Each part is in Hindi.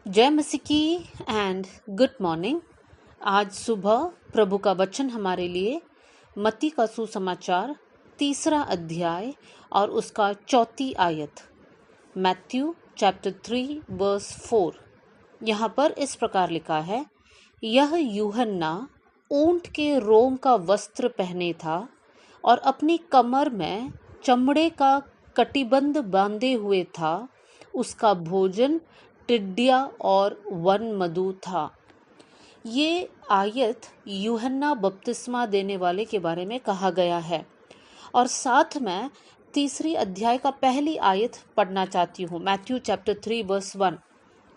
जय मसीह की एंड गुड मॉर्निंग। आज सुबह प्रभु का वचन हमारे लिए मत्ती का सुसमाचार 3 अध्याय और उसका 4 आयत, मैथ्यू चैप्टर 3 वर्स 4। यहाँ पर इस प्रकार लिखा है, यह यूहन्ना ऊंट के रोम का वस्त्र पहने था और अपनी कमर में चमड़े का कटिबंध बांधे हुए था। उसका भोजन टिड्डिया और वन मधु था। ये आयत यूहन्ना बपतिस्मा देने वाले के बारे में कहा गया है और साथ में 3 अध्याय का पहली आयत पढ़ना चाहती हूँ, मैथ्यू चैप्टर 3 वर्स 1।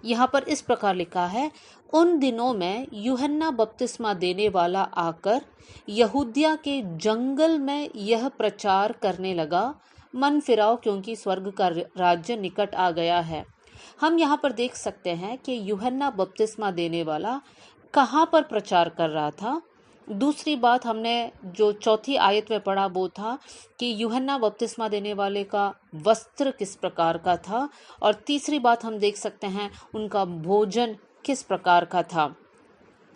यहाँ पर इस प्रकार लिखा है, उन दिनों में यूहन्ना बपतिस्मा देने वाला आकर यहूदिया के जंगल में यह प्रचार करने लगा, मन फिराओ क्योंकि स्वर्ग का राज्य निकट आ गया है। हम यहाँ पर देख सकते हैं कि यूहन्ना बपतिस्मा देने वाला कहाँ पर प्रचार कर रहा था। दूसरी बात हमने जो चौथी आयत में पढ़ा वो था कि यूहन्ना बपतिस्मा देने वाले का वस्त्र किस प्रकार का था, और तीसरी बात हम देख सकते हैं उनका भोजन किस प्रकार का था।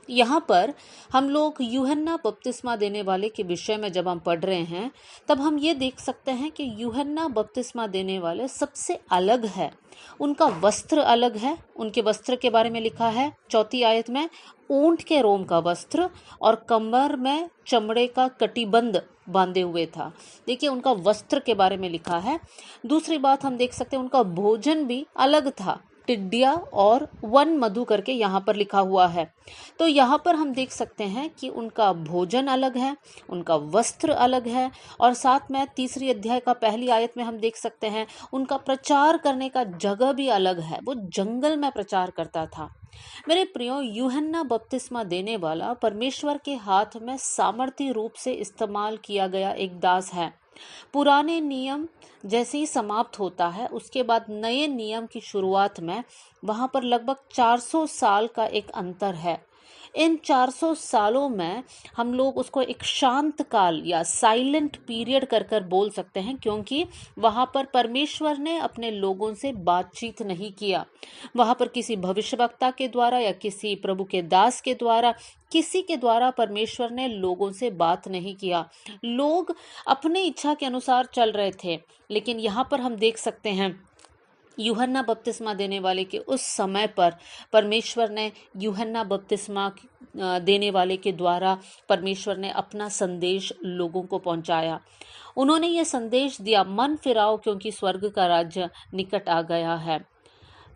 यहाँ पर हम लोग यूहन्ना बपतिस्मा देने वाले के विषय में जब हम पढ़ रहे हैं तब हम ये देख सकते हैं कि यूहन्ना बपतिस्मा देने वाले सबसे अलग है। उनका वस्त्र अलग है। उनके वस्त्र के बारे में लिखा है चौथी आयत में, ऊंट के रोम का वस्त्र और कमर में चमड़े का कटिबंध बांधे हुए था। देखिए, उनका वस्त्र के बारे में लिखा है। दूसरी बात हम देख सकते हैं उनका भोजन भी अलग था, टिड्डिया और वन मधु करके यहाँ पर लिखा हुआ है। तो यहाँ पर हम देख सकते हैं कि उनका भोजन अलग है, उनका वस्त्र अलग है, और साथ में 3 अध्याय का पहली आयत में हम देख सकते हैं उनका प्रचार करने का जगह भी अलग है। वो जंगल में प्रचार करता था। मेरे प्रियो, यूहन्ना बपतिस्मा देने वाला परमेश्वर के हाथ में सामर्थी रूप से इस्तेमाल किया गया एक दास है। पुराने नियम जैसे ही समाप्त होता है उसके बाद नए नियम की शुरुआत में वहां पर लगभग 400 साल का एक अंतर है। इन 400 सालों में हम लोग उसको एक शांत काल या साइलेंट पीरियड कर कर बोल सकते हैं, क्योंकि वहां पर परमेश्वर ने अपने लोगों से बातचीत नहीं किया। वहां पर किसी भविष्यवक्ता के द्वारा या किसी प्रभु के दास के द्वारा, किसी के द्वारा परमेश्वर ने लोगों से बात नहीं किया। लोग अपने इच्छा के अनुसार चल रहे थे। लेकिन यहाँ पर हम देख सकते हैं यूहन्ना बपतिस्मा देने वाले के उस समय पर परमेश्वर ने यूहन्ना बपतिस्मा देने वाले के द्वारा परमेश्वर ने अपना संदेश लोगों को पहुंचाया। उन्होंने ये संदेश दिया, मन फिराओ क्योंकि स्वर्ग का राज्य निकट आ गया है।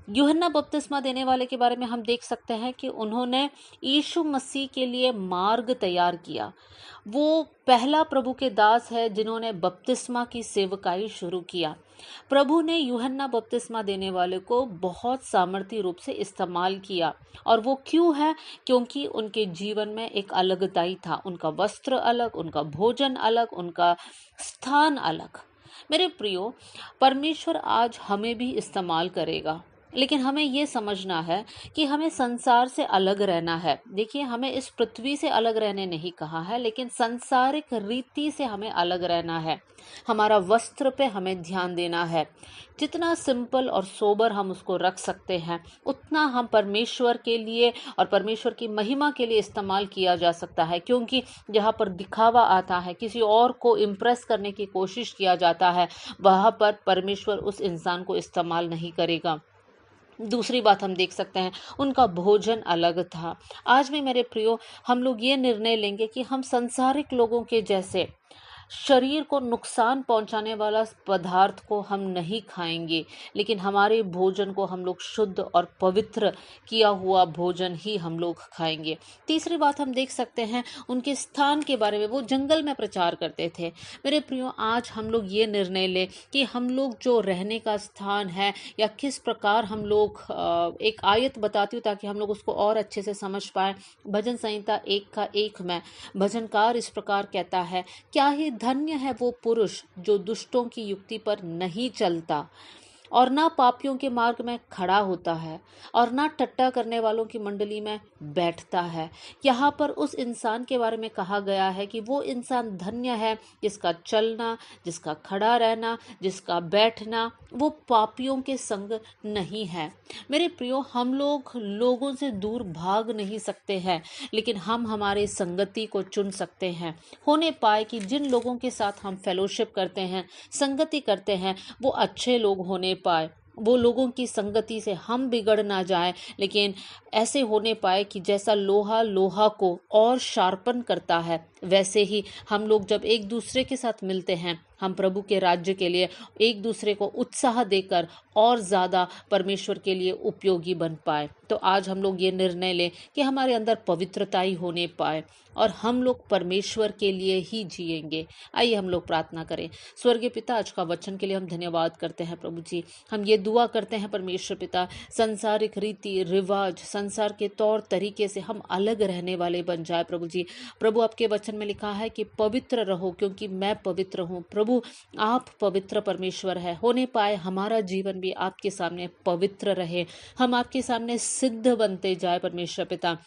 यूहन्ना बपतिस्मा देने वाले के बारे में हम देख सकते हैं कि उन्होंने यीशु मसीह के लिए मार्ग तैयार किया। वो पहला प्रभु के दास है जिन्होंने बपतिस्मा की सेवकाई शुरू किया। प्रभु ने यूहन्ना बपतिस्मा देने वाले को बहुत सामर्थी रूप से इस्तेमाल किया, और वो क्यों है? क्योंकि उनके जीवन में एक अलगताई था। उनका वस्त्र अलग, उनका भोजन अलग, उनका स्थान अलग। मेरे प्रियो, परमेश्वर आज हमें भी इस्तेमाल करेगा, लेकिन हमें ये समझना है कि हमें संसार से अलग रहना है। देखिए, हमें इस पृथ्वी से अलग रहने नहीं कहा है, लेकिन सांसारिक रीति से हमें अलग रहना है। हमारा वस्त्र पे हमें ध्यान देना है। जितना सिंपल और सोबर हम उसको रख सकते हैं, उतना हम परमेश्वर के लिए और परमेश्वर की महिमा के लिए इस्तेमाल किया जा सकता है। क्योंकि जहाँ पर दिखावा आता है, किसी और को इम्प्रेस करने की कोशिश किया जाता है, वहाँ पर परमेश्वर उस इंसान को इस्तेमाल नहीं करेगा। दूसरी बात हम देख सकते हैं उनका भोजन अलग था। आज भी मेरे प्रियो, हम लोग ये निर्णय लेंगे कि हम संसारिक लोगों के जैसे शरीर को नुकसान पहुंचाने वाला पदार्थ को हम नहीं खाएंगे, लेकिन हमारे भोजन को हम लोग शुद्ध और पवित्र किया हुआ भोजन ही हम लोग खाएंगे। तीसरी बात हम देख सकते हैं उनके स्थान के बारे में। वो जंगल में प्रचार करते थे। मेरे प्रियो, आज हम लोग ये निर्णय लें कि हम लोग जो रहने का स्थान है या किस प्रकार हम लोग, एक आयत बताती हूँ ताकि हम लोग उसको और अच्छे से समझ पाए। भजन संहिता 1:1 में भजनकार इस प्रकार कहता है, क्या ही धन्य है वो पुरुष जो दुष्टों की युक्ति पर नहीं चलता, और ना पापियों के मार्ग में खड़ा होता है और ना टट्टा करने वालों की मंडली में बैठता है। यहाँ पर उस इंसान के बारे में कहा गया है कि वो इंसान धन्य है जिसका चलना, जिसका खड़ा रहना, जिसका बैठना वो पापियों के संग नहीं है। मेरे प्रियो, हम लोग लोगों से दूर भाग नहीं सकते हैं, लेकिन हम हमारे संगति को चुन सकते हैं। होने पाए कि जिन लोगों के साथ हम फेलोशिप करते हैं, संगति करते हैं, वो अच्छे लोग होने पाए, वो लोगों की संगति से हम बिगड़ ना जाए, लेकिन ऐसे होने पाए कि जैसा लोहा लोहा को और शार्पन करता है, वैसे ही हम लोग जब एक दूसरे के साथ मिलते हैं, हम प्रभु के राज्य के लिए एक दूसरे को उत्साह देकर और ज़्यादा परमेश्वर के लिए उपयोगी बन पाए। तो आज हम लोग ये निर्णय लें कि हमारे अंदर पवित्रता ही होने पाए और हम लोग परमेश्वर के लिए ही जिएंगे। आइए हम लोग प्रार्थना करें। स्वर्गीय पिता, आज का वचन के लिए हम धन्यवाद करते हैं प्रभु जी। हम ये दुआ करते हैं परमेश्वर पिता, संसारिक रीति रिवाज, संसार के तौर तरीके से हम अलग रहने वाले बन जाए प्रभु जी। प्रभु, आपके वचन में लिखा है कि पवित्र रहो क्योंकि मैं पवित्र हूँ। प्रभु, आप पवित्र परमेश्वर है। होने पाए हमारा जीवन भी आपके सामने पवित्र रहे, हम आपके सामने सिद्ध बनते जाए परमेश्वर पिता।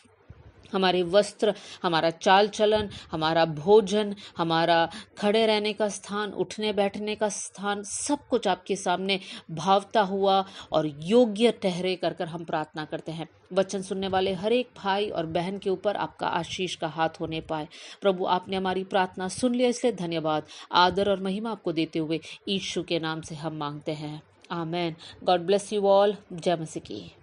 हमारे वस्त्र, हमारा चाल चलन, हमारा भोजन, हमारा खड़े रहने का स्थान, उठने बैठने का स्थान, सब कुछ आपके सामने भावता हुआ और योग्य ठहरे कर हम प्रार्थना करते हैं। वचन सुनने वाले हर एक भाई और बहन के ऊपर आपका आशीष का हाथ होने पाए। प्रभु, आपने हमारी प्रार्थना सुन लिया, इसलिए धन्यवाद। आदर और महिमा आपको देते हुए यीशु के नाम से हम मांगते हैं, amen. God bless you all. जय मसीह की।